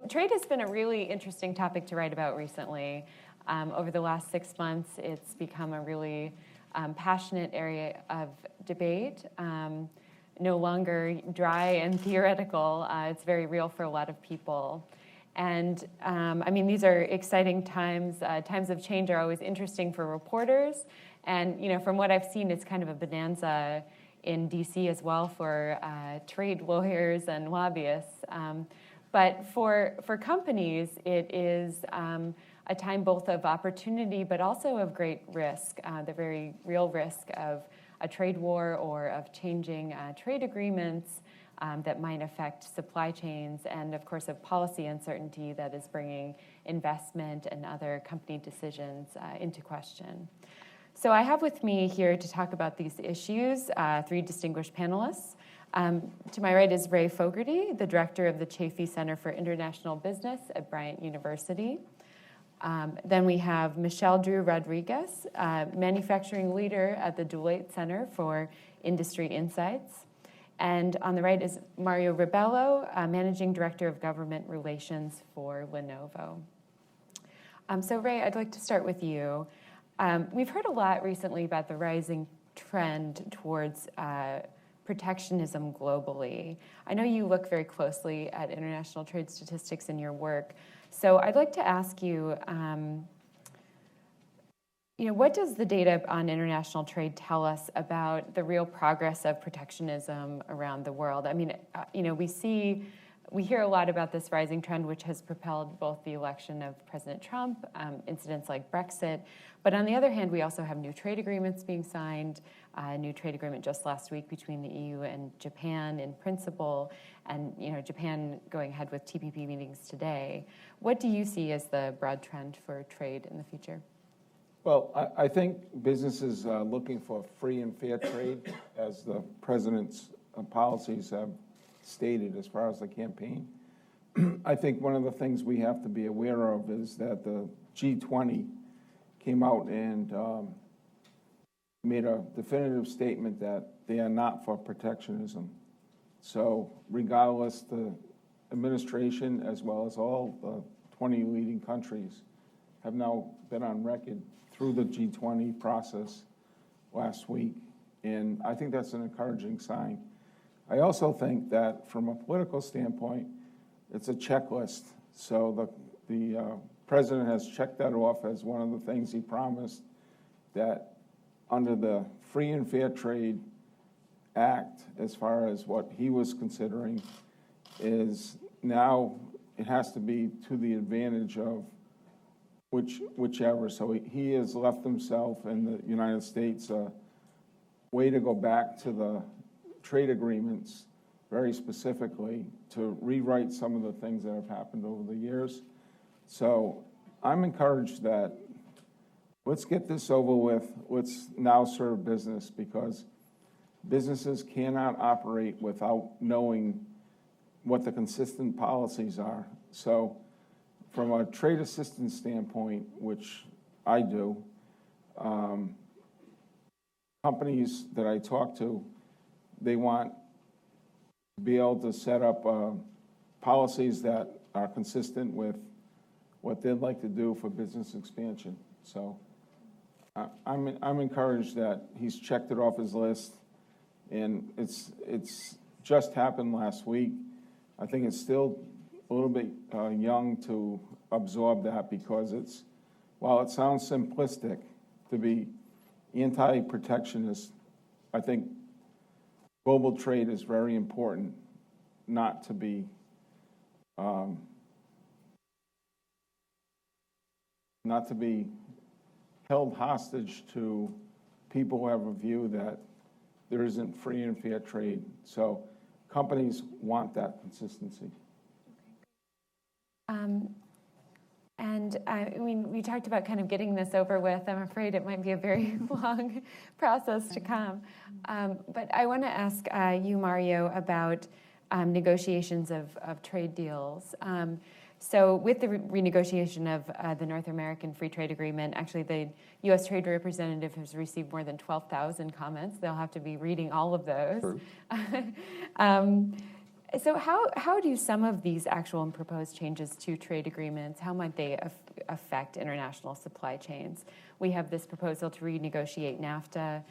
Trade has been a really interesting topic to write about recently. Over the last 6 months, it's become a really passionate area of debate. No longer dry and theoretical. It's very real for a lot of people. And I mean, these are exciting times. Times of change are always interesting for reporters. And from what I've seen, it's kind of a bonanza in DC as well for trade lawyers and lobbyists. But for companies, it is a time both of opportunity but also of great risk, the very real risk of a trade war or of changing trade agreements that might affect supply chains, and of course of policy uncertainty that is bringing investment and other company decisions into question. So I have with me here to talk about these issues 3 distinguished panelists. To my right is Ray Fogarty, the director of the Chafee Center for International Business at Bryant University. Then we have Michelle Drew Rodriguez, manufacturing leader at the Deloitte Center for Industry Insights. And on the right is Mario Ribello, managing director of government relations for Lenovo. So Ray, I'd like to start with you. We've heard a lot recently about the rising trend towards protectionism globally. I know you look very closely at international trade statistics in your work. So I'd like to ask you, what does the data on international trade tell us about the real progress of protectionism around the world? I mean, we hear a lot about this rising trend, which has propelled both the election of President Trump, incidents like Brexit. But on the other hand, we also have new trade agreements being signed, a new trade agreement just last week between the EU and Japan in principle, and Japan going ahead with TPP meetings today. What do you see as the broad trend for trade in the future? Well, I think businesses are looking for free and fair trade, as the president's policies have stated as far as the campaign. I think one of the things we have to be aware of is that the G20 came out and made a definitive statement that they are not for protectionism. So regardless, the administration, as well as all the 20 leading countries, have now been on record through the G20 process last week. And I think that's an encouraging sign. I also think that from a political standpoint, it's a checklist. So the president has checked that off as one of the things he promised, that under the Free and Fair Trade Act, as far as what he was considering, is now it has to be to the advantage of whichever. So he has left himself and the United States a way to go back to the trade agreements very specifically to rewrite some of the things that have happened over the years. So I'm encouraged that let's get this over with. Let's now serve business, because businesses cannot operate without knowing what the consistent policies are. So from a trade assistance standpoint, which I do, companies that I talk to, they want to be able to set up policies that are consistent with what they'd like to do for business expansion. So I'm encouraged that he's checked it off his list, and it's just happened last week. I think it's still a little bit young to absorb that, because while it sounds simplistic to be anti-protectionist, I think global trade is very important, not to be held hostage to people who have a view that there isn't free and fair trade. So companies want that consistency. And I mean, we talked about kind of getting this over with. I'm afraid it might be a very long process to come. But I want to ask you, Mario, about negotiations of trade deals. So with the renegotiation of the North American Free Trade Agreement, actually the U.S. Trade Representative has received more than 12,000 comments. They'll have to be reading all of those. So how do some of these actual and proposed changes to trade agreements, how might they affect international supply chains? We have this proposal to renegotiate NAFTA.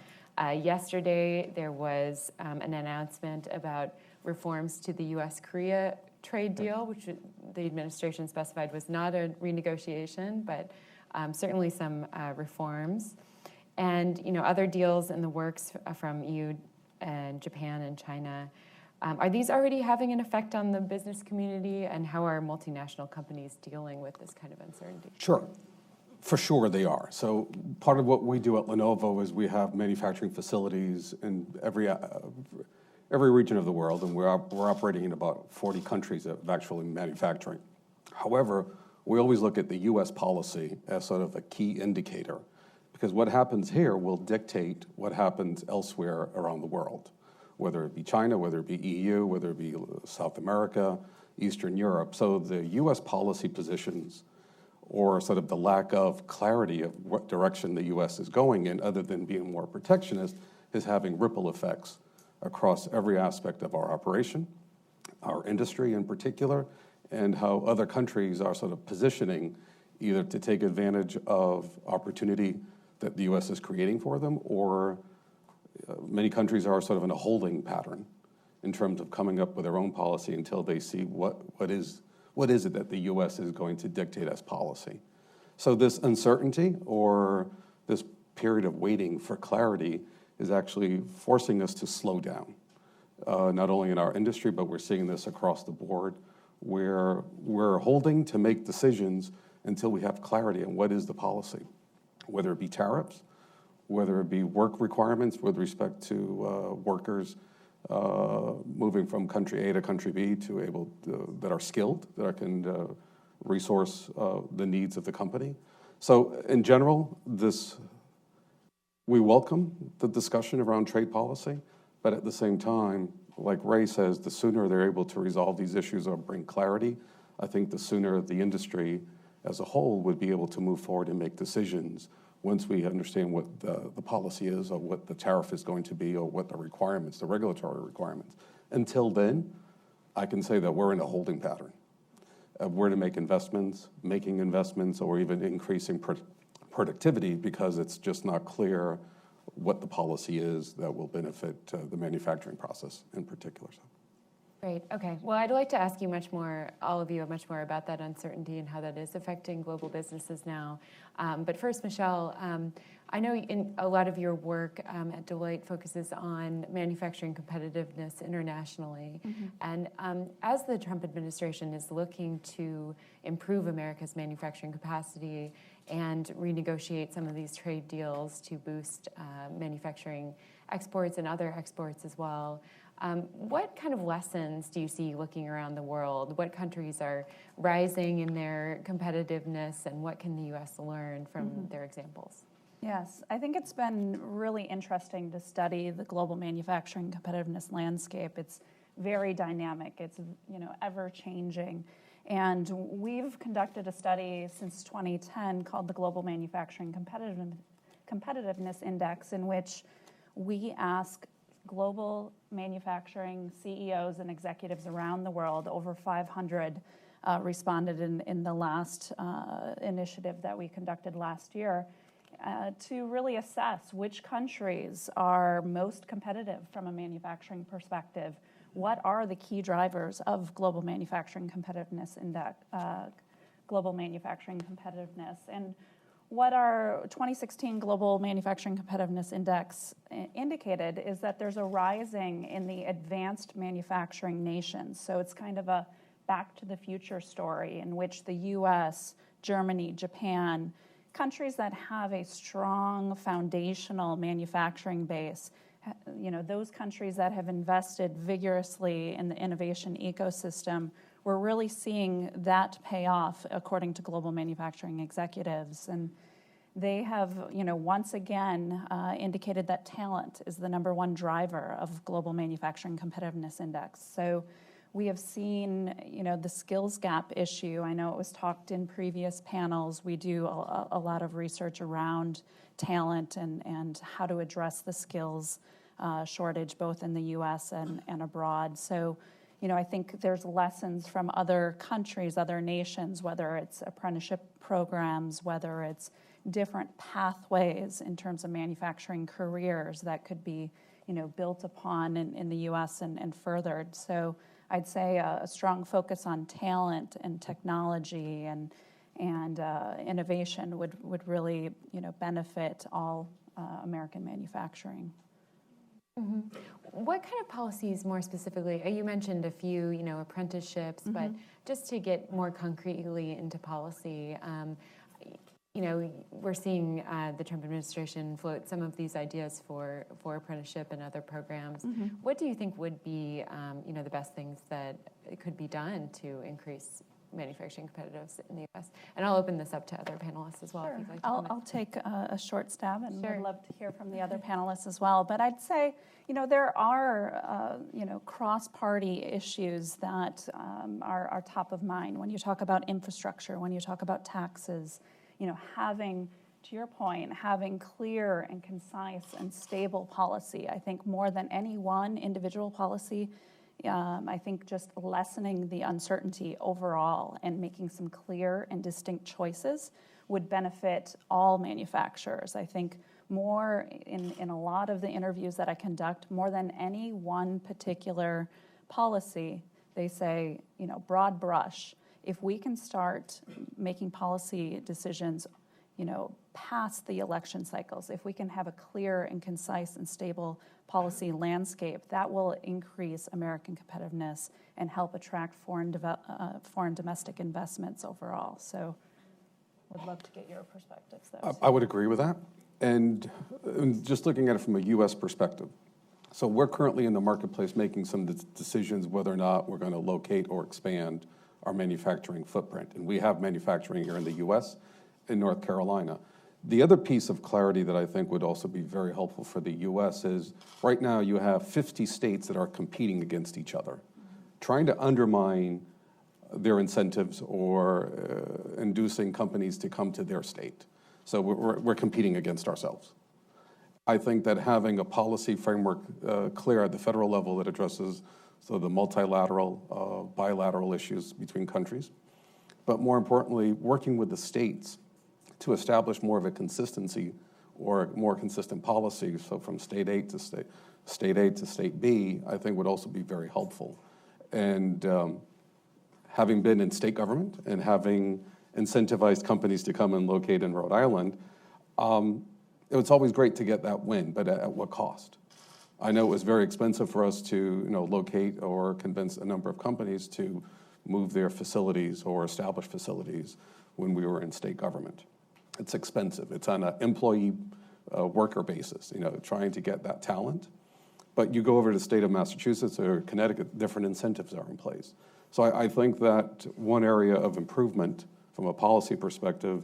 Yesterday, there was an announcement about reforms to the U.S.-Korea trade deal, which the administration specified was not a renegotiation, but certainly some reforms. And other deals in the works from EU and Japan and China. Are these already having an effect on the business community, and how are multinational companies dealing with this kind of uncertainty? Sure. For sure they are. So part of what we do at Lenovo is we have manufacturing facilities in every region of the world, and we're operating in about 40 countries of actually manufacturing. However, we always look at the U.S. policy as sort of a key indicator, because what happens here will dictate what happens elsewhere around the world, whether it be China, whether it be EU, whether it be South America, Eastern Europe. So the U.S. policy positions, or sort of the lack of clarity of what direction the U.S. is going in, other than being more protectionist, is having ripple effects across every aspect of our operation, our industry in particular, and how other countries are sort of positioning either to take advantage of opportunity that the U.S. is creating for them, or many countries are sort of in a holding pattern in terms of coming up with their own policy until they see what is it that the U.S. is going to dictate as policy. So this uncertainty, or this period of waiting for clarity, is actually forcing us to slow down, not only in our industry, but we're seeing this across the board, where we're holding to make decisions until we have clarity on what is the policy, whether it be tariffs, whether it be work requirements with respect to workers moving from country A to country B that are skilled, that can resource the needs of the company. So in general, we welcome the discussion around trade policy, but at the same time, like Ray says, the sooner they're able to resolve these issues or bring clarity, I think the sooner the industry as a whole would be able to move forward and make decisions once we understand what the policy is, or what the tariff is going to be, or what the requirements, the regulatory requirements. Until then, I can say that we're in a holding pattern of where to make investments, making investments, or even increasing productivity, because it's just not clear what the policy is that will benefit the manufacturing process in particular. Great. Okay. Well, I'd like to ask you all of you, much more about that uncertainty and how that is affecting global businesses now. But first, Michelle, I know in a lot of your work at Deloitte focuses on manufacturing competitiveness internationally. Mm-hmm. And as the Trump administration is looking to improve America's manufacturing capacity and renegotiate some of these trade deals to boost manufacturing exports and other exports as well, what kind of lessons do you see looking around the world? What countries are rising in their competitiveness, and what can the U.S. learn from their examples? Yes, I think it's been really interesting to study the global manufacturing competitiveness landscape. It's very dynamic. It's ever changing. And we've conducted a study since 2010 called the Global Manufacturing Competitiveness Index, in which we ask global manufacturing CEOs and executives around the world. Over 500 responded in the last initiative that we conducted last year to really assess which countries are most competitive from a manufacturing perspective. What are the key drivers of global manufacturing competitiveness index, global manufacturing competitiveness? And what our 2016 Global Manufacturing Competitiveness Index indicated is that there's a rising in the advanced manufacturing nations. So it's kind of a back to the future story in which the US, Germany, Japan, countries that have a strong foundational manufacturing base, those countries that have invested vigorously in the innovation ecosystem, we're really seeing that pay off, according to global manufacturing executives. And they have, once again, indicated that talent is the number one driver of global manufacturing competitiveness index. So we have seen, the skills gap issue. I know it was talked in previous panels. We do a lot of research around talent and how to address the skills shortage, both in the U.S. and abroad. So, I think there's lessons from other countries, other nations, whether it's apprenticeship programs, whether it's different pathways in terms of manufacturing careers that could be, built upon in the U.S. and furthered. So I'd say a strong focus on talent and technology and innovation would really, benefit all American manufacturing. Mm-hmm. What kind of policies more specifically? You mentioned a few, apprenticeships, Mm-hmm. but just to get more concretely into policy, we're seeing the Trump administration float some of these ideas for apprenticeship and other programs. Mm-hmm. What do you think would be, the best things that could be done to increase manufacturing competitiveness in the U.S.? And I'll open this up to other panelists as well. Sure. If you'd like to I'll comment. take a short stab, and Sure. would love to hear from the other panelists as well. But I'd say, there are, cross-party issues that are top of mind when you talk about infrastructure, when you talk about taxes. Having, to your point, having clear and concise and stable policy. I think more than any one individual policy, I think just lessening the uncertainty overall and making some clear and distinct choices would benefit all manufacturers. I think more in a lot of the interviews that I conduct, more than any one particular policy, they say, broad brush. If we can start making policy decisions, past the election cycles, if we can have a clear and concise and stable policy landscape, that will increase American competitiveness and help attract foreign domestic investments overall. So would love to get your perspectives there. I would agree with that. And just looking at it from a U.S. perspective, so we're currently in the marketplace making some decisions whether or not we're going to locate or expand our manufacturing footprint. And we have manufacturing here in the U.S., in North Carolina. The other piece of clarity that I think would also be very helpful for the U.S. is right now you have 50 states that are competing against each other, trying to undermine their incentives or inducing companies to come to their state. So we're competing against ourselves. I think that having a policy framework clear at the federal level that addresses the multilateral, bilateral issues between countries, but more importantly, working with the states to establish more of a consistency or more consistent policy, so from state A to state B, I think would also be very helpful. And having been in state government and having incentivized companies to come and locate in Rhode Island, it's always great to get that win, but at what cost? I know it was very expensive for us to locate or convince a number of companies to move their facilities or establish facilities when we were in state government. It's expensive. It's on an employee worker basis, trying to get that talent. But you go over to the state of Massachusetts or Connecticut, different incentives are in place. So I think that one area of improvement from a policy perspective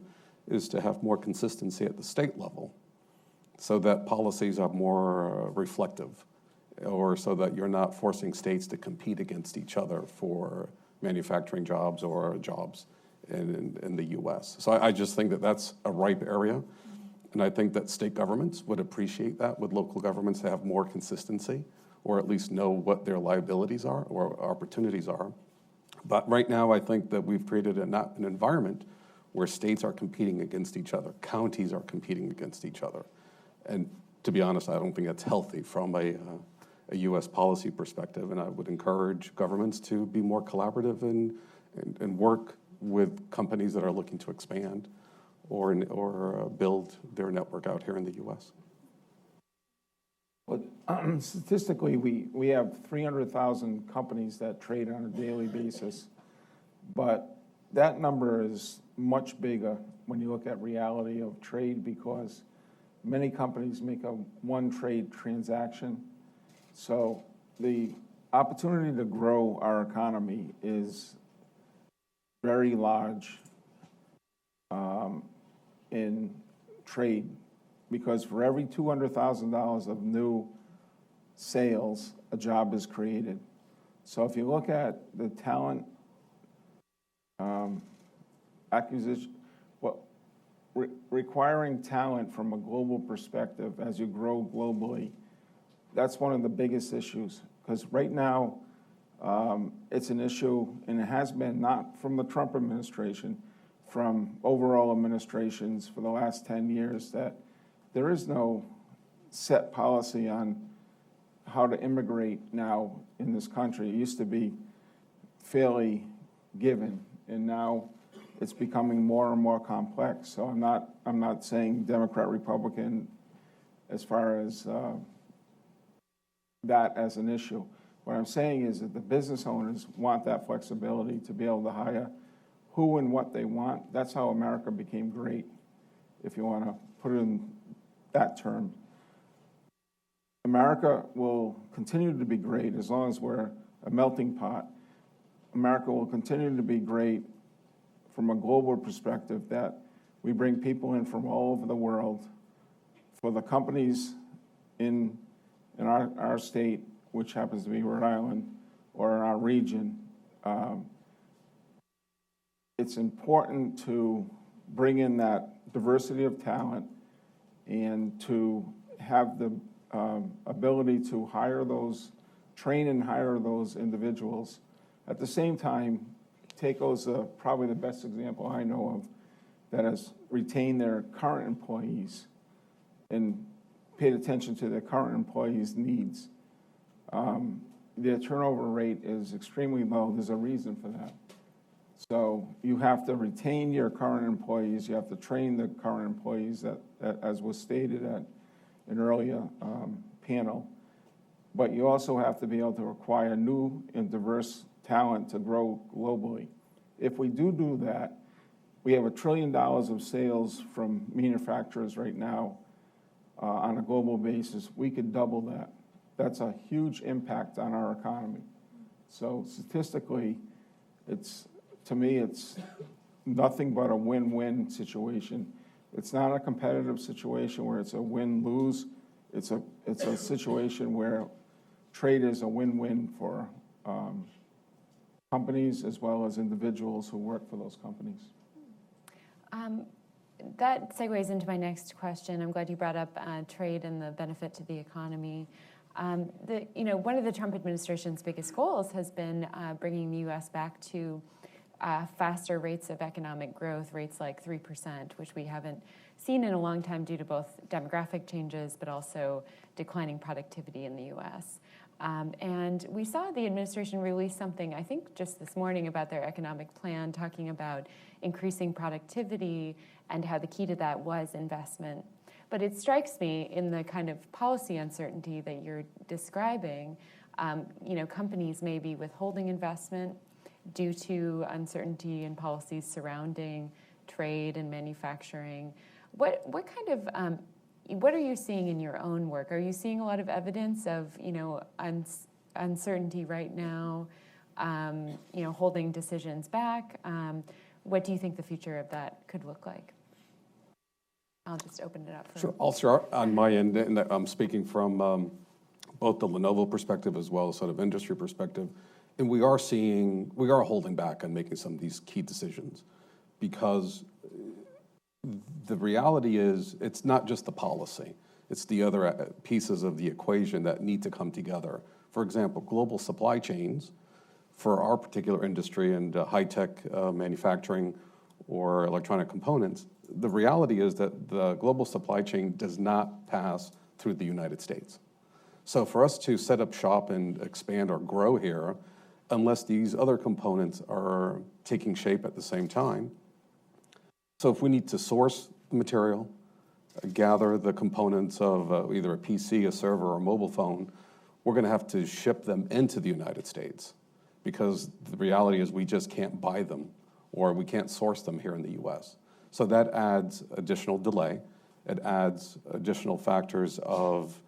is to have more consistency at the state level so that policies are more reflective, or so that you're not forcing states to compete against each other for manufacturing jobs or jobs in the U.S. So I just think that that's a ripe area, and I think that state governments would appreciate that with local governments to have more consistency, or at least know what their liabilities are or opportunities are. But right now, I think that we've created an environment where states are competing against each other, counties are competing against each other. And to be honest, I don't think that's healthy from a U.S. policy perspective, and I would encourage governments to be more collaborative and work with companies that are looking to expand or build their network out here in the U.S. Well, statistically, we have 300,000 companies that trade on a daily basis, but that number is much bigger when you look at reality of trade, because many companies make a one-trade transaction. So the opportunity to grow our economy is very large in trade, because for every $200,000 of new sales, a job is created. So if you look at the talent acquisition, requiring talent from a global perspective as you grow globally, that's one of the biggest issues. Because right now, It's an issue, and it has been not from the Trump administration, from overall administrations for the last 10 years, that there is no set policy on how to immigrate now in this country. It used to be fairly given, and now it's becoming more and more complex. So I'm not saying Democrat, Republican as far as that as an issue. What I'm saying is that the business owners want that flexibility to be able to hire who and what they want. That's how America became great, if you want to put it in that term. America will continue to be great as long as we're a melting pot. America will continue to be great from a global perspective, that we bring people in from all over the world. For the companies in our state, which happens to be Rhode Island, or in our region, it's important to bring in that diversity of talent and to have the ability to train and hire those individuals. At the same time, TACO's probably the best example I know of that has retained their current employees and paid attention to their current employees' needs. Their turnover rate is extremely low. There's a reason for that. So you have to retain your current employees. You have to train the current employees, that as was stated at an earlier panel. But you also have to be able to acquire new and diverse talent to grow globally. If we do that, we have $1 trillion of sales from manufacturers right now on a global basis. We could double that. That's a huge impact on our economy. So statistically, to me, it's nothing but a win-win situation. It's not a competitive situation where it's a win-lose. It's a situation where trade is a win-win for companies as well as individuals who work for those companies. That segues into my next question. I'm glad you brought up trade and the benefit to the economy. One of the Trump administration's biggest goals has been bringing the U.S. back to faster rates of economic growth, rates like 3%, which we haven't seen in a long time due to both demographic changes but also declining productivity in the U.S. And we saw the administration release something, I think just this morning, about their economic plan, talking about increasing productivity and how the key to that was investment. But it strikes me, in the kind of policy uncertainty that you're describing, companies may be withholding investment due to uncertainty in policies surrounding trade and manufacturing. What are you seeing in your own work? Are you seeing a lot of evidence of uncertainty right now, holding decisions back? What do you think the future of that could look like? I'll just open it up. Sure. I'll start on my end, and I'm speaking from both the Lenovo perspective as well as sort of industry perspective. And we are holding back on making some of these key decisions, because the reality is it's not just the policy, it's the other pieces of the equation that need to come together. For example, global supply chains for our particular industry and high-tech manufacturing or electronic components, the reality is that the global supply chain does not pass through the United States. So for us to set up shop and expand or grow here, unless these other components are taking shape at the same time. So if we need to source the material, gather the components of either a PC, a server, or a mobile phone, we're going to have to ship them into the United States, because the reality is we just can't buy them or we can't source them here in the US. So that adds additional delay. It adds additional factors of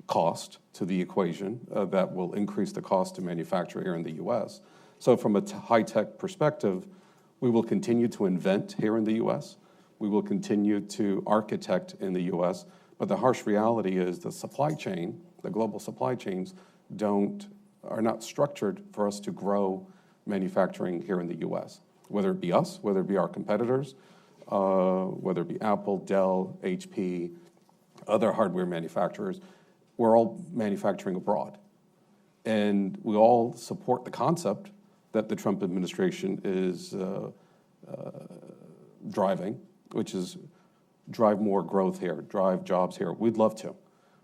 cost to the equation that will increase the cost to manufacture here in the US. So from a high-tech perspective, we will continue to invent here in the US. We will continue to architect in the US. But the harsh reality is the supply chain, the global supply chains, are not structured for us to grow manufacturing here in the US. Whether it be us, whether it be our competitors, whether it be Apple, Dell, HP, other hardware manufacturers, we're all manufacturing abroad. And we all support the concept that the Trump administration is driving, which is drive more growth here, drive jobs here. We'd love to.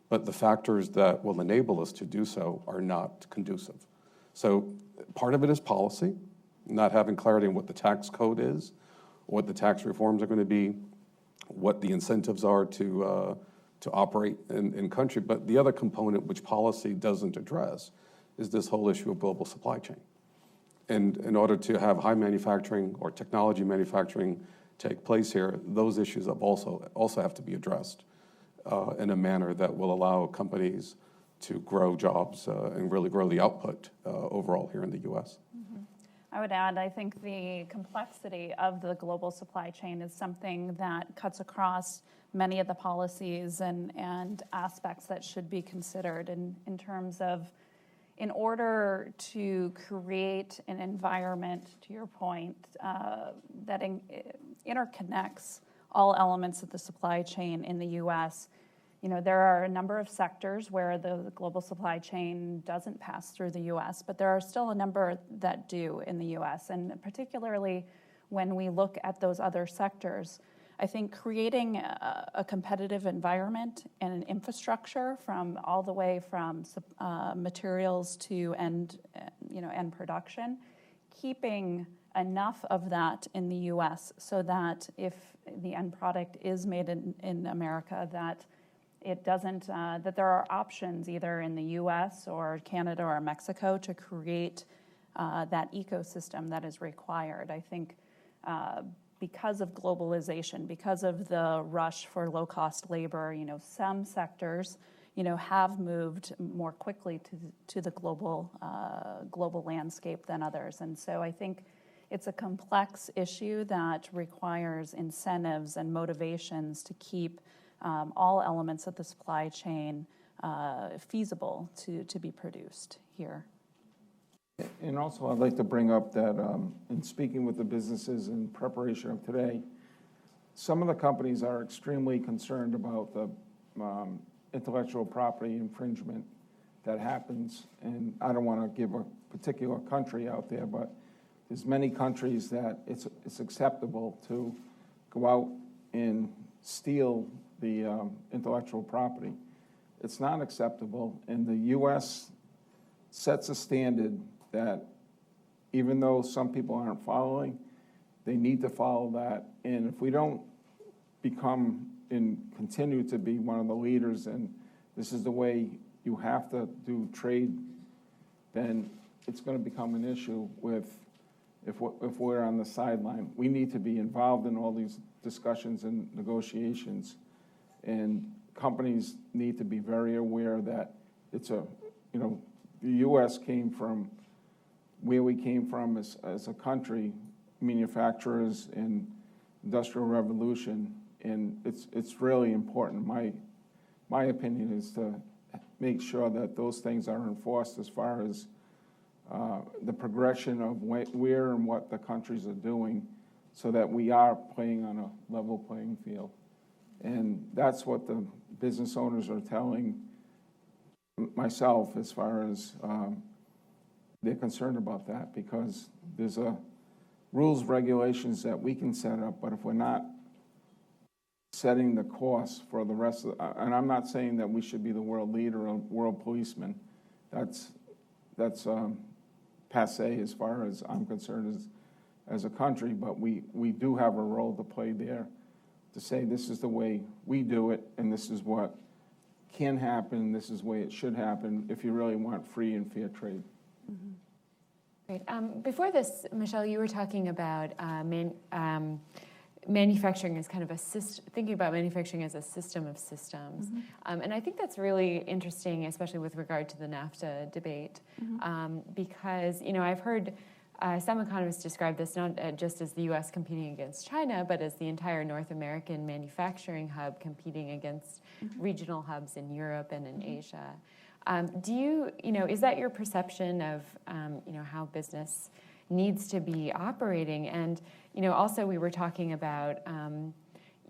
But the factors that will enable us to do so are not conducive. So part of it is policy, not having clarity on what the tax code is, what the tax reforms are going to be, what the incentives are to operate in country. But the other component, which policy doesn't address, is this whole issue of global supply chain. And in order to have high manufacturing or technology manufacturing take place here, those issues have also have to be addressed in a manner that will allow companies to grow jobs and really grow the output overall here in the U.S. I would add, I think the complexity of the global supply chain is something that cuts across many of the policies and aspects that should be considered in terms of, in order to create an environment, to your point, that interconnects all elements of the supply chain in the U.S., there are a number of sectors where the global supply chain doesn't pass through the U.S., but there are still a number that do in the U.S. And particularly when we look at those other sectors, I think creating a competitive environment and an infrastructure from all the way from materials to end production, keeping enough of that in the U.S. so that if the end product is made in America, that it doesn't, that there are options either in the U.S. or Canada or Mexico to create that ecosystem that is required. I think because of globalization, because of the rush for low-cost labor, some sectors, have moved more quickly to the global landscape than others. And so I think it's a complex issue that requires incentives and motivations to keep all elements of the supply chain feasible to be produced here. And also, I'd like to bring up that in speaking with the businesses in preparation of today, some of the companies are extremely concerned about the intellectual property infringement that happens. And I don't want to give a particular country out there, but there's many countries that it's acceptable to go out and steal the intellectual property. It's not acceptable, and the U.S. sets a standard that even though some people aren't following, they need to follow that. And if we don't become and continue to be one of the leaders, and this is the way you have to do trade, then it's going to become an issue with if we're on the sideline. We need to be involved in all these discussions and negotiations, and companies need to be very aware that it's the U.S. came from where we came from as a country, manufacturers and industrial revolution, and it's really important. My opinion is to make sure that those things are enforced as far as the progression of where and what the countries are doing, so that we are playing on a level playing field. And that's what the business owners are telling myself as far as they're concerned about that, because there's rules, regulations that we can set up, but if we're not setting the course for the rest of and I'm not saying that we should be the world leader or world policeman. That's passé as far as I'm concerned as a country, but we do have a role to play there to say this is the way we do it, and this is what can happen, this is the way it should happen if you really want free and fair trade. Mm-hmm. Great. Before this, Michelle, you were talking about manufacturing as kind of thinking about manufacturing as a system of systems. Mm-hmm. And I think that's really interesting, especially with regard to the NAFTA debate, mm-hmm. Because, I've heard some economists describe this not just as the U.S. competing against China, but as the entire North American manufacturing hub competing against mm-hmm. regional hubs in Europe and in mm-hmm. Asia. Do you, is that your perception of, how business needs to be operating? And, also we were talking about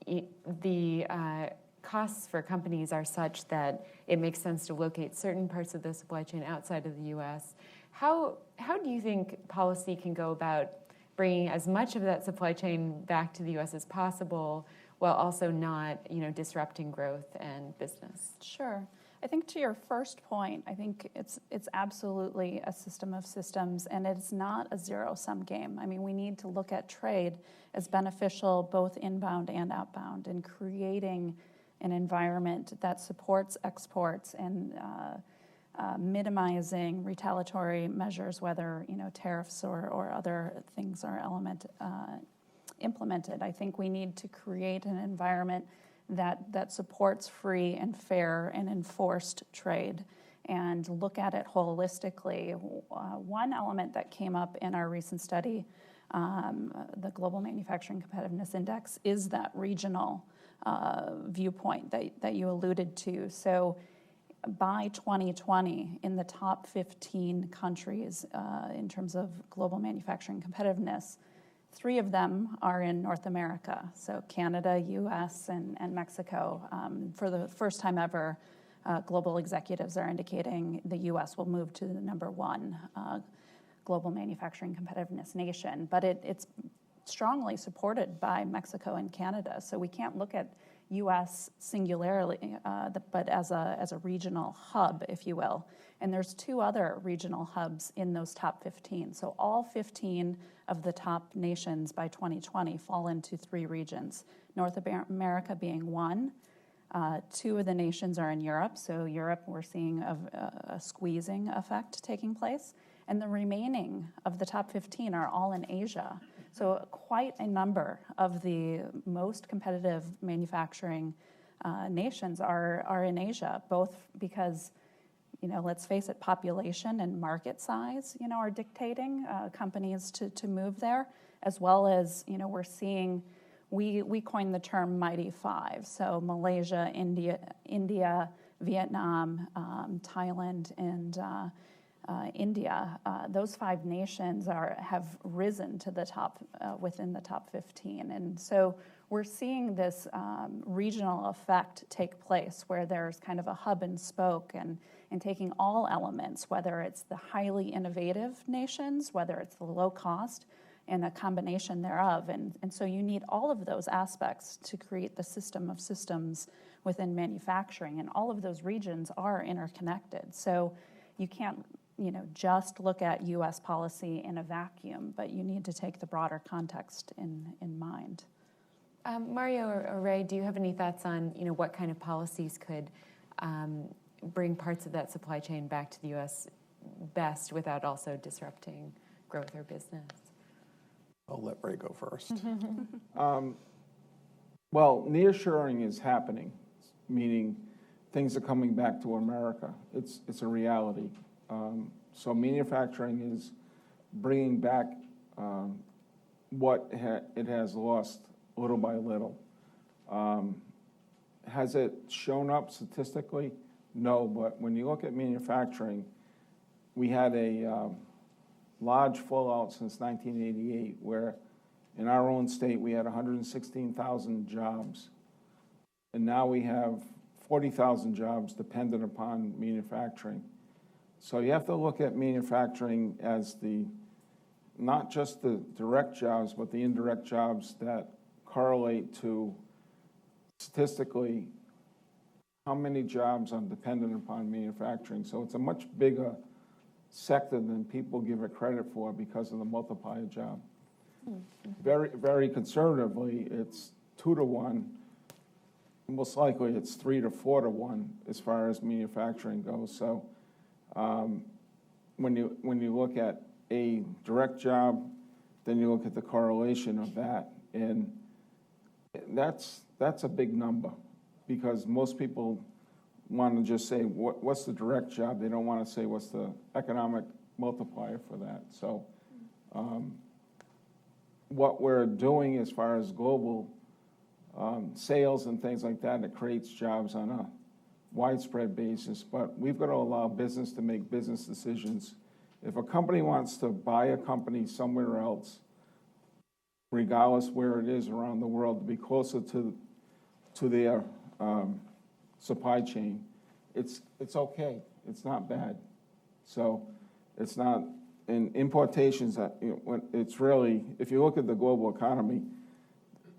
the costs for companies are such that it makes sense to locate certain parts of the supply chain outside of the U.S. How do you think policy can go about bringing as much of that supply chain back to the U.S. as possible, while also not, disrupting growth and business? Sure. I think to your first point, I think it's absolutely a system of systems, and it's not a zero-sum game. I mean, we need to look at trade as beneficial both inbound and outbound, and creating an environment that supports exports and minimizing retaliatory measures, whether tariffs or other things are implemented. I think we need to create an environment that supports free and fair and enforced trade, and look at it holistically. One element that came up in our recent study, the Global Manufacturing Competitiveness Index, is that regional viewpoint that you alluded to. So by 2020, in the top 15 countries in terms of global manufacturing competitiveness, 3 of them are in North America, so Canada, US, and Mexico. For the first time ever, global executives are indicating the US will move to the number 1 global manufacturing competitiveness nation, but it's strongly supported by Mexico and Canada. So we can't look at US singularly, but as a regional hub, if you will. And there's 2 other regional hubs in those top 15. So all 15 of the top nations by 2020 fall into 3 regions, North America being 1. 2 of the nations are in Europe. So Europe, we're seeing a squeezing effect taking place. And the remaining of the top 15 are all in Asia. So quite a number of the most competitive manufacturing nations are in Asia, both because, let's face it, population and market size, are dictating companies to move there, as well as, we're seeing, we coined the term Mighty Five. So Malaysia, India, Vietnam, Thailand, and India, those 5 nations have risen to the top within the top 15, and so we're seeing this regional effect take place, where there's kind of a hub and spoke, and taking all elements, whether it's the highly innovative nations, whether it's the low cost, and a combination thereof, and so you need all of those aspects to create the system of systems within manufacturing, and all of those regions are interconnected. So you can't just look at U.S. policy in a vacuum, but you need to take the broader context in mind. Mario or Ray, do you have any thoughts on what kind of policies could bring parts of that supply chain back to the U.S. best without also disrupting growth or business? I'll let Ray go first. Well, nearshoring is happening, meaning things are coming back to America. It's a reality. So manufacturing is bringing back what it has lost little by little. Has it shown up statistically? No, but when you look at manufacturing, we had a large fallout since 1988, where in our own state we had 116,000 jobs, and now we have 40,000 jobs dependent upon manufacturing. So you have to look at manufacturing as not just the direct jobs, but the indirect jobs that correlate to, statistically, how many jobs are dependent upon manufacturing. So it's a much bigger sector than people give it credit for because of the multiplier job. Very, very conservatively, it's 2 to 1. Most likely it's 3 to 4 to 1 as far as manufacturing goes. So when you look at a direct job, then you look at the correlation of that, and that's a big number, because most people want to just say what's the direct job. They don't want to say what's the economic multiplier for that. So what we're doing as far as global sales and things like that, it creates jobs on a widespread basis, but we've got to allow business to make business decisions. If a company wants to buy a company somewhere else, regardless where it is around the world, to be closer to their supply chain, it's okay. It's not bad. So it's not, in importations, it's really, if you look at the global economy,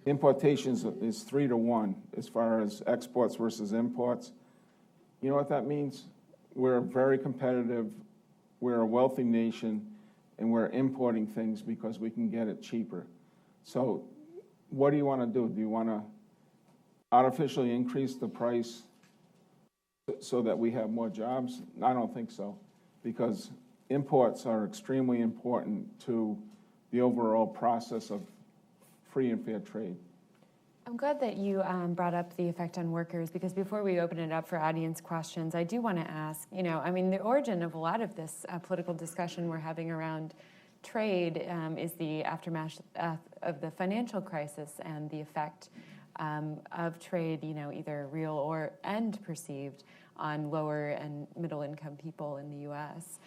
importations is 3 to 1 as far as exports versus imports. You know what that means? We're very competitive, we're a wealthy nation, and we're importing things because we can get it cheaper. So what do you want to do? Do you want to artificially increase the price so that we have more jobs? I don't think so, because imports are extremely important to the overall process of free and fair trade. I'm glad that you brought up the effect on workers, because before we open it up for audience questions, I do want to ask, the origin of a lot of this political discussion we're having around trade is the aftermath of the financial crisis and the effect of trade, either real and perceived, on lower and middle income people in the U.S.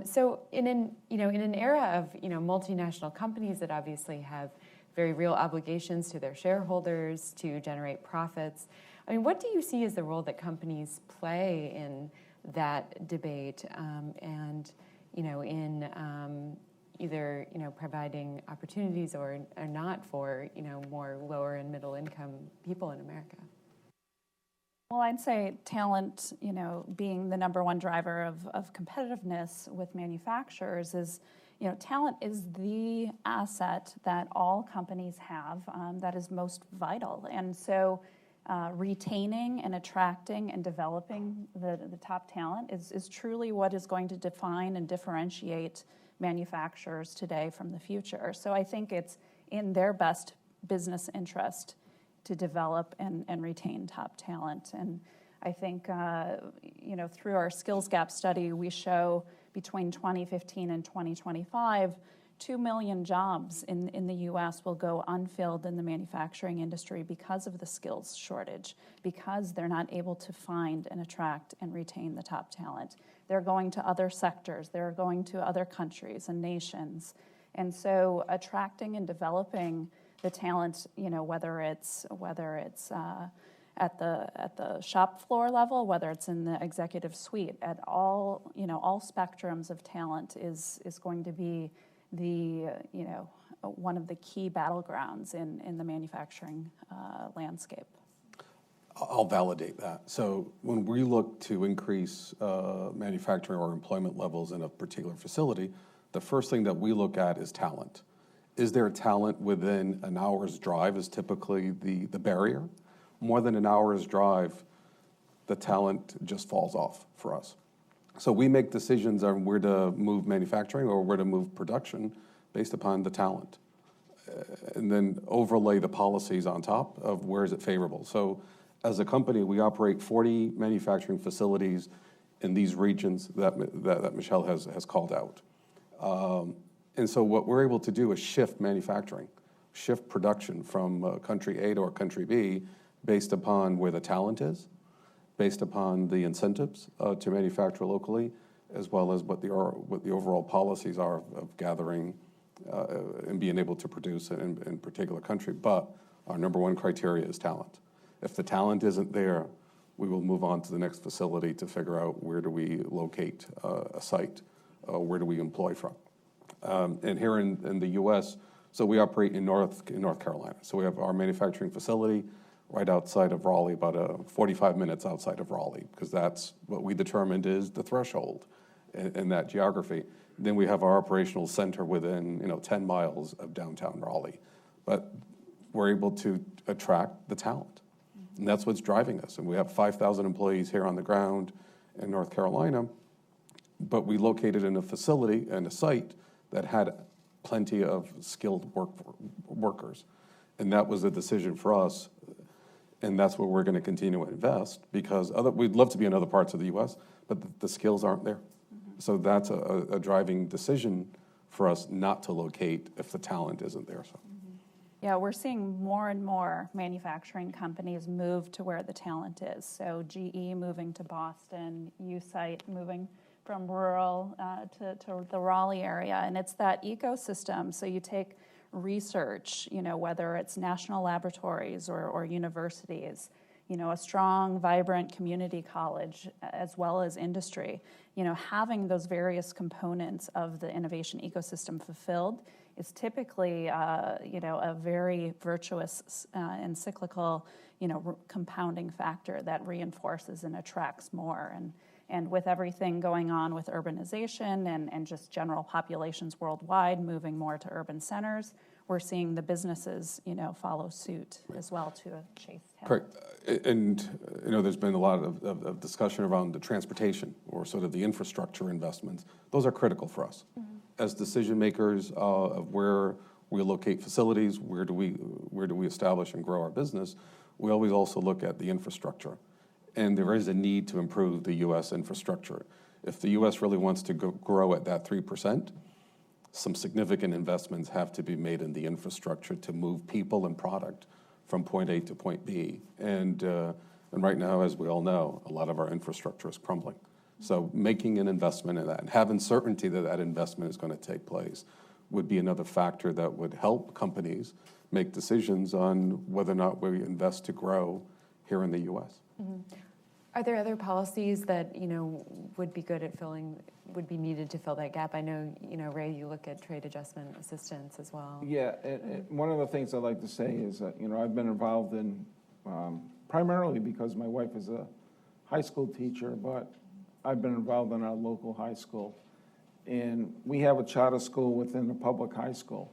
So in an era of multinational companies that obviously have very real obligations to their shareholders to generate profits, what do you see as the role that companies play in that debate, and in either providing opportunities or not for more lower and middle income people in America? Well, I'd say talent, being the number one driver of competitiveness with manufacturers is, talent is the asset that all companies have that is most vital. And so retaining and attracting and developing the top talent is truly what is going to define and differentiate manufacturers today from the future. So I think it's in their best business interest to develop and retain top talent. And I think, through our skills gap study, we show between 2015 and 2025, 2 million jobs in the U.S. will go unfilled in the manufacturing industry because of the skills shortage, because they're not able to find and attract and retain the top talent. They're going to other sectors, they're going to other countries and nations. And so attracting and developing the talent, whether it's at the shop floor level, whether it's in the executive suite, at all spectrums of talent is going to be the one of the key battlegrounds in the manufacturing landscape. I'll validate that. So when we look to increase manufacturing or employment levels in a particular facility, the first thing that we look at is talent. Is there talent within an hour's drive is typically the barrier. More than an hour's drive, the talent just falls off for us. So we make decisions on where to move manufacturing or where to move production based upon the talent. And then overlay the policies on top of where is it favorable. So as a company, we operate 40 manufacturing facilities in these regions that Michelle has called out. And so what we're able to do is shift manufacturing, shift production from country A to country B based upon where the talent is, based upon the incentives to manufacture locally, as well as what the overall policies are of gathering and being able to produce in a particular country. But our number one criteria is talent. If the talent isn't there, we will move on to the next facility to figure out where do we locate a site, where do we employ from. And here in the U.S., so we operate in North Carolina. So we have our manufacturing facility right outside of Raleigh, about 45 minutes outside of Raleigh, because that's what we determined is the threshold in that geography. Then we have our operational center within 10 miles of downtown Raleigh. But we're able to attract the talent. And that's what's driving us. And we have 5,000 employees here on the ground in North Carolina, but we located in a facility and a site that had plenty of skilled workers. And that was a decision for us, and that's where we're going to continue to invest, because we'd love to be in other parts of the U.S., but the skills aren't there. Mm-hmm. So that's a driving decision for us not to locate if the talent isn't there. So. Yeah, we're seeing more and more manufacturing companies move to where the talent is. So GE moving to Boston, U-Site moving from rural to the Raleigh area. And it's that ecosystem. So you take research, whether it's national laboratories or universities, a strong, vibrant community college, as well as industry, having those various components of the innovation ecosystem fulfilled is typically, a very virtuous and cyclical, compounding factor that reinforces and attracts more. And with everything going on with urbanization and just general populations worldwide moving more to urban centers, we're seeing the businesses, follow suit as well to chase talent. Correct. And, there's been a lot of discussion around the transportation or sort of the infrastructure investments. Those are critical for us. Mm-hmm. As decision makers of where we locate facilities, where do we establish and grow our business, we always also look at the infrastructure. And there is a need to improve the U.S. infrastructure. If the U.S. really wants to grow at that 3%, some significant investments have to be made in the infrastructure to move people and product from point A to point B. And right now, as we all know, a lot of our infrastructure is crumbling. So making an investment in that and having certainty that that investment is going to take place would be another factor that would help companies make decisions on whether or not we invest to grow here in the U.S. Mm-hmm. Are there other policies that, would be would be needed to fill that gap? I know, Ray, you look at trade adjustment assistance as well. Yeah, and one of the things I'd like to say is that, I've been involved in, primarily because my wife is a high school teacher, but I've been involved in our local high school. And we have a charter school within the public high school.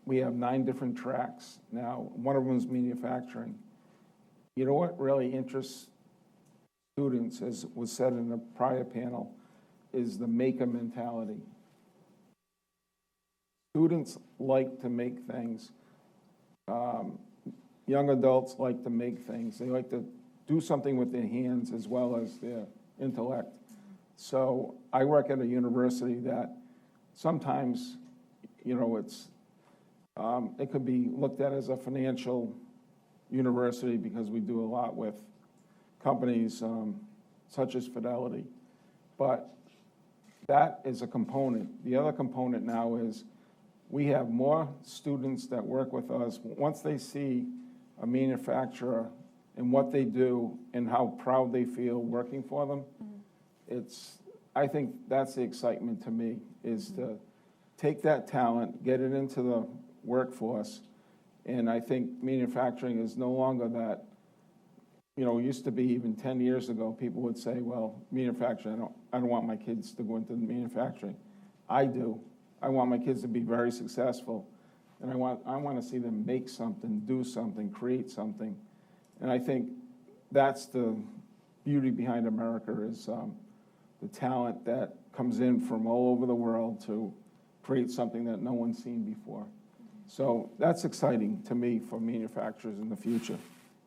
We have 9 different tracks. Now, one of them is manufacturing. You know what really interests students, as was said in the prior panel, is the maker mentality. Students like to make things. Young adults like to make things. They like to do something with their hands as well as their intellect. So I work at a university that sometimes, it could be looked at as a financial university because we do a lot with companies such as Fidelity. But that is a component. The other component now is we have more students that work with us. Once they see a manufacturer and what they do and how proud they feel working for them, I think that's the excitement to me, is to take that talent, get it into the workforce. And I think manufacturing is no longer that, it used to be even 10 years ago, people would say, well, manufacturing, I don't want my kids to go into manufacturing. I do. I want my kids to be very successful. And I want to see them make something, do something, create something. And I think that's the beauty behind America, is the talent that comes in from all over the world to create something that no one's seen before. So that's exciting to me for manufacturers in the future.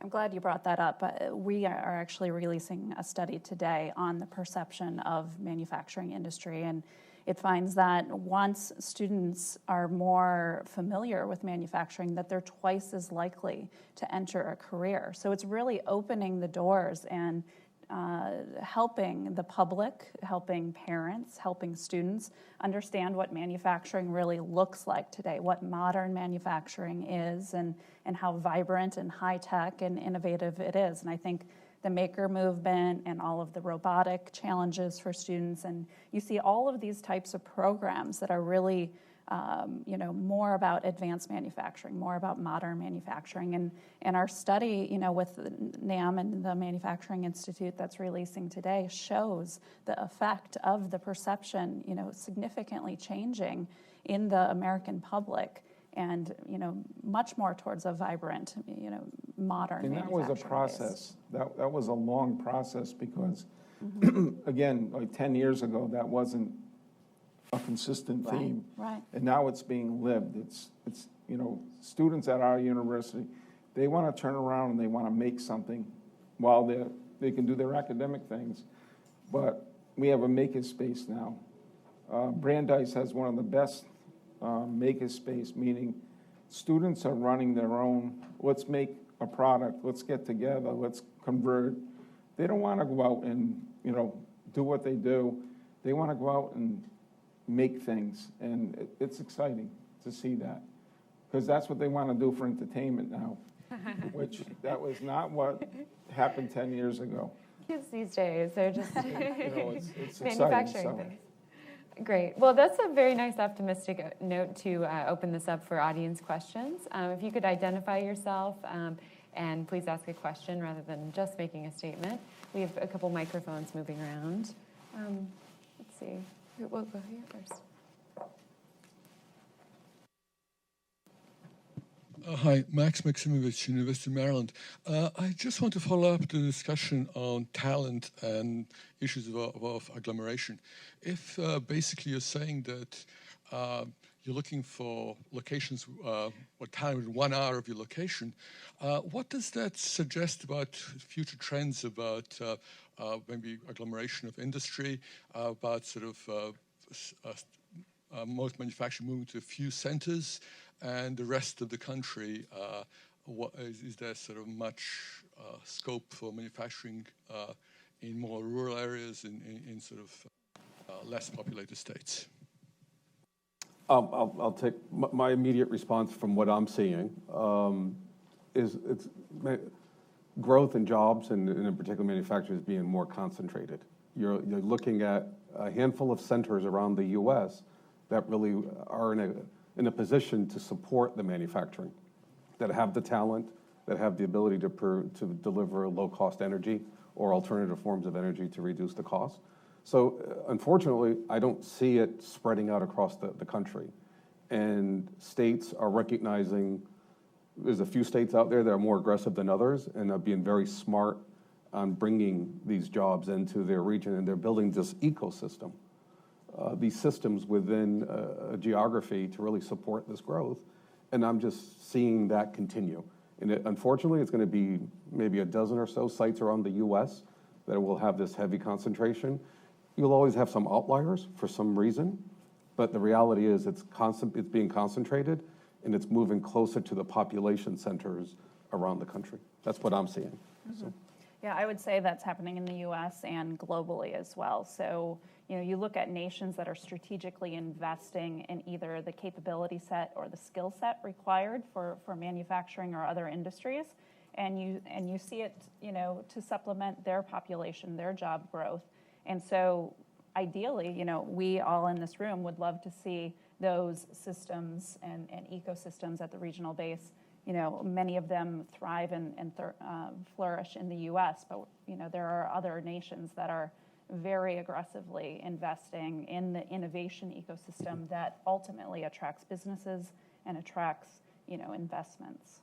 I'm glad you brought that up. We are actually releasing a study today on the perception of manufacturing industry, and it finds that once students are more familiar with manufacturing, that they're twice as likely to enter a career. So it's really opening the doors and helping the public, helping parents, helping students understand what manufacturing really looks like today, what modern manufacturing is, and how vibrant and high-tech and innovative it is. And I think the maker movement and all of the robotic challenges for students, and you see all of these types of programs that are really more about advanced manufacturing, more about modern manufacturing. And our study, with NAM and the Manufacturing Institute that's releasing today shows the effect of the perception, significantly changing in the American public, and, much more towards a vibrant, modern manufacturing. And that was a process. That was a long process because, again, like 10 years ago, that wasn't a consistent theme. Right. And now it's being lived. It's students at our university, they want to turn around and they want to make something while they can do their academic things. But we have a maker space now. Brandeis has one of the best maker space, meaning students are running their own, let's make a product, let's get together, let's convert. They don't want to go out and, do what they do. They want to go out and make things, and it's exciting to see that, because that's what they want to do for entertainment now. which that was not what happened 10 years ago. Kids these days, they're just It's exciting. manufacturing So. things. Great. Well, that's a very nice optimistic note to open this up for audience questions. If you could identify yourself and please ask a question rather than just making a statement. We have a couple microphones moving around. Let's see. We'll go here first. Hi, Max Maximovich, University of Maryland. I just want to follow up the discussion on talent and issues of agglomeration. If basically you're saying that you're looking for locations or talent within 1 hour of your location, what does that suggest about future trends about maybe agglomeration of industry, about sort of most manufacturing moving to a few centers, and the rest of the country, is there sort of much scope for manufacturing in more rural areas, in sort of less populated states? I'll take my immediate response from what I'm seeing is it's growth in jobs and in particular manufacturers being more concentrated. You're looking at a handful of centers around the U.S. that really are in a position to support the manufacturing, that have the talent, that have the ability to deliver low-cost energy or alternative forms of energy to reduce the cost. So unfortunately, I don't see it spreading out across the country. And states are recognizing there's a few states out there that are more aggressive than others and are being very smart on bringing these jobs into their region, and they're building this ecosystem. These systems within a geography to really support this growth, and I'm just seeing that continue. And unfortunately, it's going to be maybe a dozen or so sites around the U.S. that will have this heavy concentration. You'll always have some outliers for some reason, but the reality is it's being concentrated, and it's moving closer to the population centers around the country. That's what I'm seeing. Mm-hmm. So. Yeah, I would say that's happening in the U.S. and globally as well. So, you look at nations that are strategically investing in either the capability set or the skill set required for manufacturing or other industries, and you see it, to supplement their population, their job growth. And so, ideally, we all in this room would love to see those systems and ecosystems at the regional base. Many of them thrive and flourish in the U.S., but there are other nations that are very aggressively investing in the innovation ecosystem that ultimately attracts businesses and attracts, investments.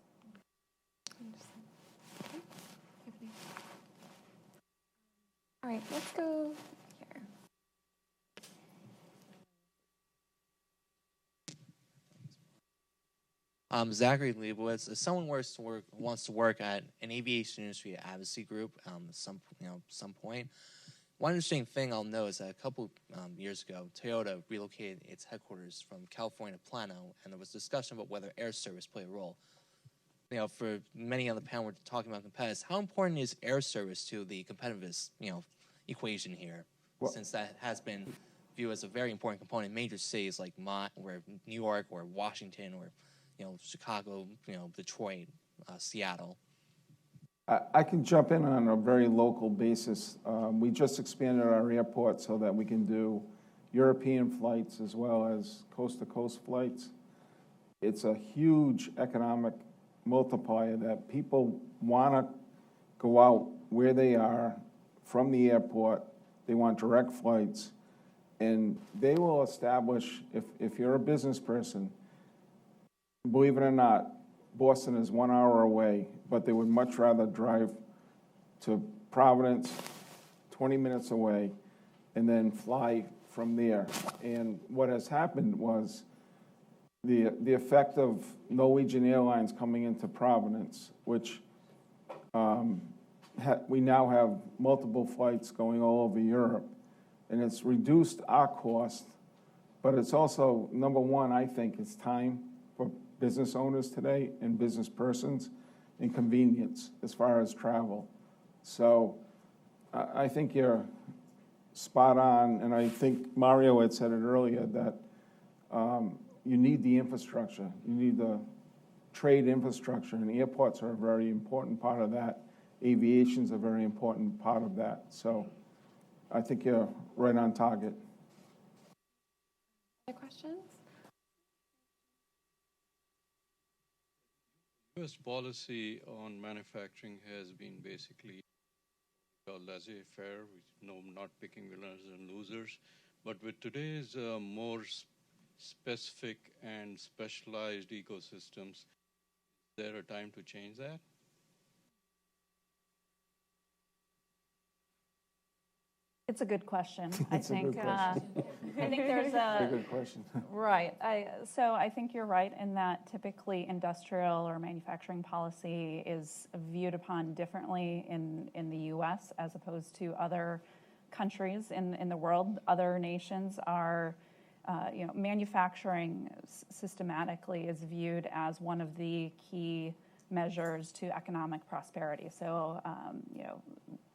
All right, let's go here. Zachary Leibowitz. If someone wants to work at an aviation industry advocacy group, some point, one interesting thing I'll know is that a couple years ago, Toyota relocated its headquarters from California to Plano, and there was discussion about whether air service played a role. For many on the panel, we're talking about competitiveness. How important is air service to the competitiveness, equation here? Well, since that has been viewed as a very important component in major cities like New York or Washington or Chicago, Detroit, Seattle. I can jump in on a very local basis. We just expanded our airport so that we can do European flights as well as coast-to-coast flights. It's a huge economic multiplier that people want to go out where they are from the airport. They want direct flights, and they will establish, if you're a business person, believe it or not, Boston is 1 hour away, but they would much rather drive to Providence, 20 minutes away, and then fly from there. And what has happened was the effect of Norwegian Airlines coming into Providence, which we now have multiple flights going all over Europe, and it's reduced our cost, but it's also, number one, I think it's time for business owners today and business persons, and convenience as far as travel. So I think you're spot on, and I think Mario had said it earlier that you need the infrastructure. You need the trade infrastructure, and airports are a very important part of that. Aviation's a very important part of that. So I think you're right on target. Other questions? U.S. policy on manufacturing has been basically laissez-faire, not picking winners and losers. But with today's more specific and specialized ecosystems, is there a time to change that? It's a good question. It's a good question. I think there's Very good question. right. So I think you're right in that typically industrial or manufacturing policy is viewed upon differently in the U.S. as opposed to other countries in the world. Other nations are, manufacturing systematically is viewed as one of the key measures to economic prosperity. So,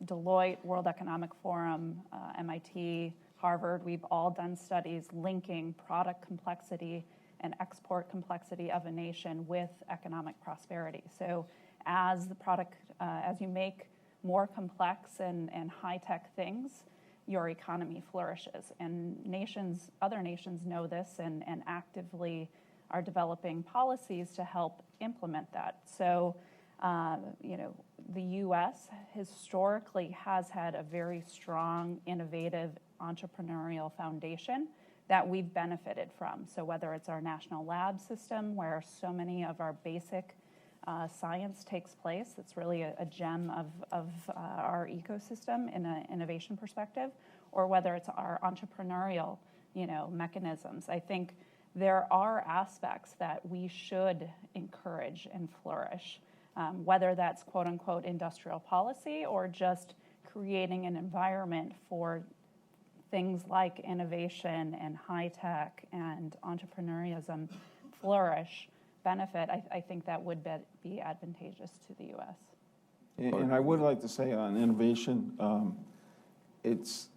Deloitte, World Economic Forum, MIT, Harvard, we've all done studies linking product complexity and export complexity of a nation with economic prosperity. So as the product, as you make more complex and high-tech things, your economy flourishes. And other nations know this and actively are developing policies to help implement that. So, the U.S. historically has had a very strong, innovative, entrepreneurial foundation that we've benefited from. So whether it's our national lab system, where so many of our basic science takes place, it's really a gem of our ecosystem in an innovation perspective, or whether it's our entrepreneurial, mechanisms. I think there are aspects that we should encourage and flourish, whether that's quote unquote industrial policy or just creating an environment for things like innovation and high tech and entrepreneurialism flourish, benefit. I think that would be advantageous to the U.S. And I would like to say on innovation, it's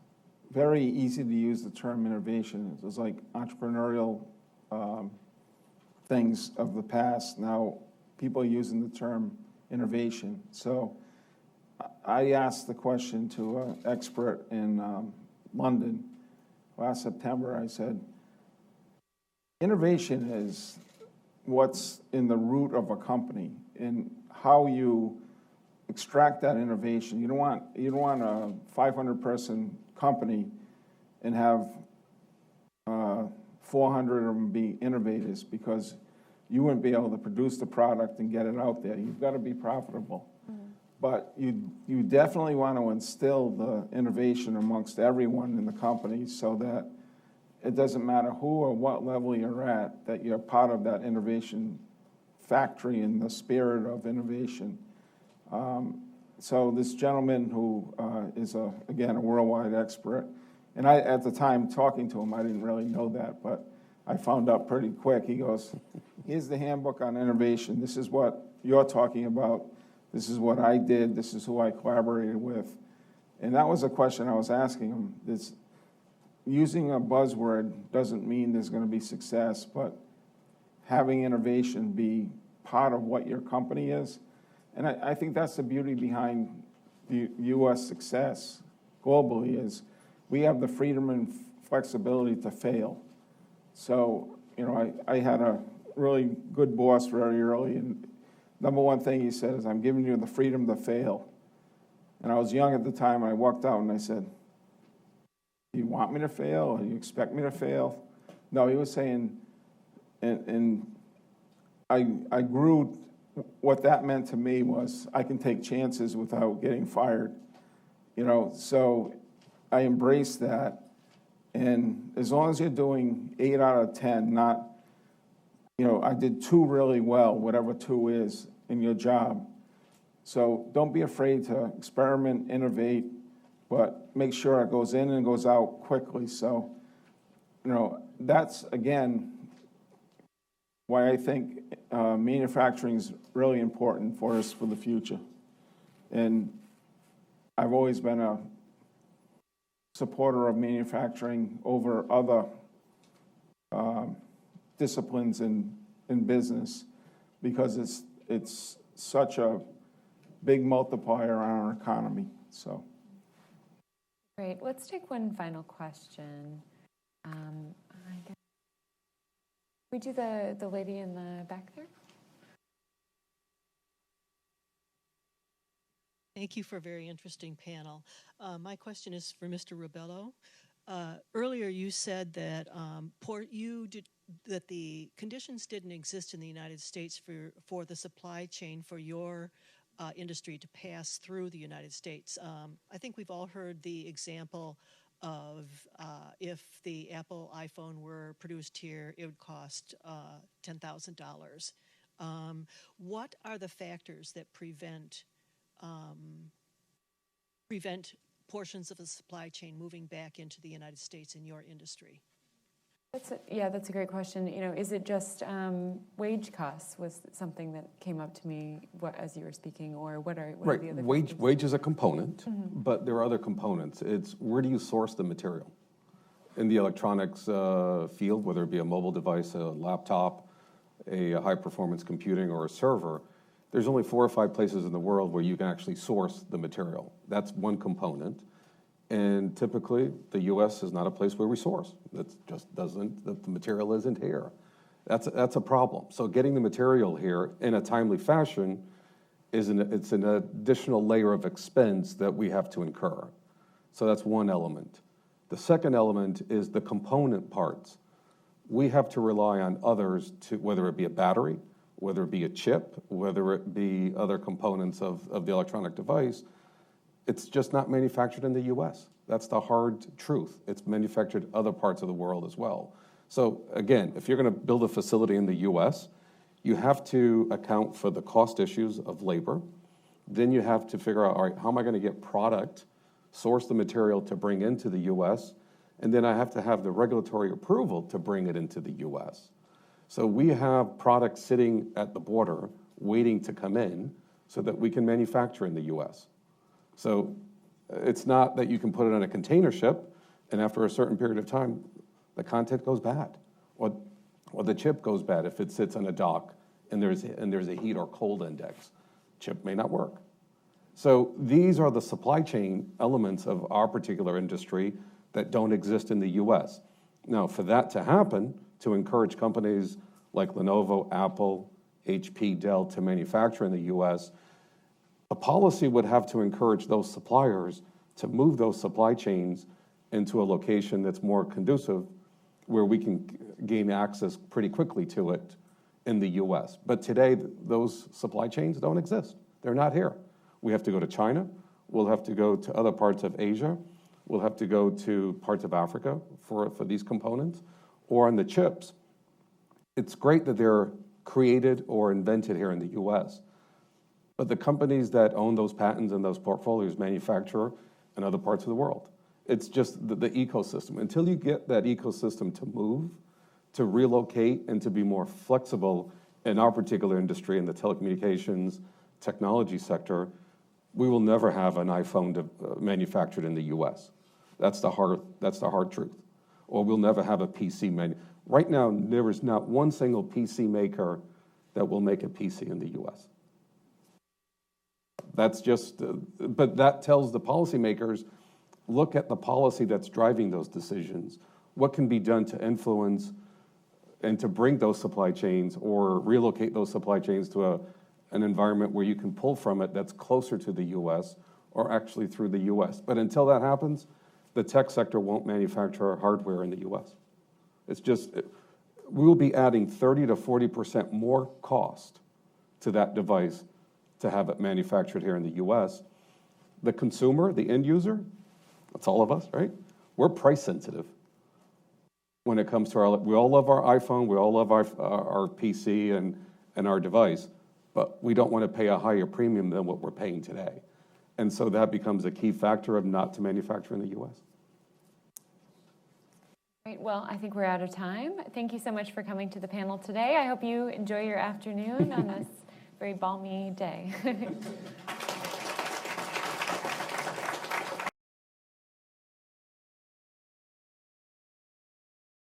very easy to use the term innovation. It's like entrepreneurial things of the past. Now people are using the term innovation. So I asked the question to an expert in London last September. I said, innovation is what's in the root of a company and how you extract that innovation. You don't want a 500-person company and have 400 of them be innovators, because you wouldn't be able to produce the product and get it out there. You've got to be profitable. Mm-hmm. But you definitely want to instill the innovation amongst everyone in the company so that it doesn't matter who or what level you're at, that you're part of that innovation factory in the spirit of innovation. So this gentleman who is, again, a worldwide expert, and I, at the time talking to him, I didn't really know that, but I found out pretty quick. He goes, here's the handbook on innovation. This is what you're talking about. This is what I did. This is who I collaborated with. And that was a question I was asking him. Using a buzzword doesn't mean there's going to be success, but having innovation be part of what your company is. And I think that's the beauty behind the U.S. success globally, is we have the freedom and flexibility to fail. So, I had a really good boss very early, and number one thing he said is, I'm giving you the freedom to fail. And I was young at the time, and I walked out and I said, do you want me to fail, or do you expect me to fail? No, he was saying, and I grew, what that meant to me was I can take chances without getting fired. So I embraced that. And as long as you're doing 8 out of 10, not, I did 2 really well, whatever 2 is in your job. So don't be afraid to experiment, innovate, but make sure it goes in and goes out quickly. So, that's, again, why I think manufacturing is really important for us for the future. And I've always been a supporter of manufacturing over other disciplines in business. because it's such a big multiplier on our economy, so. Great. Let's take one final question. I guess we do the lady in the back there. Thank you for a very interesting panel. My question is for Mr. Ribello. Earlier you said that that the conditions didn't exist in the United States for the supply chain for your industry to pass through the United States. I think we've all heard the example of if the Apple iPhone were produced here, it would cost $10,000. What are the factors that prevent portions of the supply chain moving back into the United States in your industry? That's a great question. Is it just wage costs was something that came up to me as you were speaking, or what are the other factors? Wage is a component, but there are other components. It's where do you source the material? In the electronics field, whether it be a mobile device, a laptop, a high-performance computing, or a server, there's only 4 or 5 places in the world where you can actually source the material. That's one component. And typically, the U.S. is not a place where we source. That just doesn't, the material isn't here. That's a problem. So getting the material here in a timely fashion it's an additional layer of expense that we have to incur. So that's one element. The second element is the component parts. We have to rely on others to, whether it be a battery, whether it be a chip, whether it be other components of the electronic device. It's just not manufactured in the U.S. That's the hard truth. It's manufactured in other parts of the world as well. So again, if you're going to build a facility in the U.S., you have to account for the cost issues of labor. Then you have to figure out, all right, how am I going to get product, source the material to bring into the U.S., and then I have to have the regulatory approval to bring it into the U.S. So we have products sitting at the border waiting to come in so that we can manufacture in the U.S. So it's not that you can put it on a container ship and after a certain period of time, the content goes bad or the chip goes bad if it sits on a dock and there's a heat or cold index. Chip may not work. So these are the supply chain elements of our particular industry that don't exist in the U.S. Now, for that to happen, to encourage companies like Lenovo, Apple, HP, Dell to manufacture in the U.S., a policy would have to encourage those suppliers to move those supply chains into a location that's more conducive where we can gain access pretty quickly to it in the U.S. But today, those supply chains don't exist. They're not here. We have to go to China. We'll have to go to other parts of Asia. We'll have to go to parts of Africa for these components. Or on the chips, it's great that they're created or invented here in the U.S., but the companies that own those patents and those portfolios manufacture in other parts of the world. It's just the ecosystem. Until you get that ecosystem to move, to relocate, and to be more flexible in our particular industry, in the telecommunications technology sector, we will never have an iPhone manufactured in the U.S. That's the hard truth. Or we'll never have a PC Right now, there is not one single PC maker that will make a PC in the U.S. That's just, but that tells the policymakers, look at the policy that's driving those decisions. What can be done to influence and to bring those supply chains or relocate those supply chains to an environment where you can pull from it that's closer to the U.S. or actually through the U.S. But until that happens, the tech sector won't manufacture hardware in the U.S. It's just, we will be adding 30 to 40% more cost to that device to have it manufactured here in the U.S. The consumer, the end user, that's all of us, right? We're price sensitive when it comes to we all love our iPhone, we all love our PC and our device, but we don't want to pay a higher premium than what we're paying today. And so that becomes a key factor of not to manufacture in the U.S. Great. Well, I think we're out of time. Thank you so much for coming to the panel today. I hope you enjoy your afternoon on this very balmy day.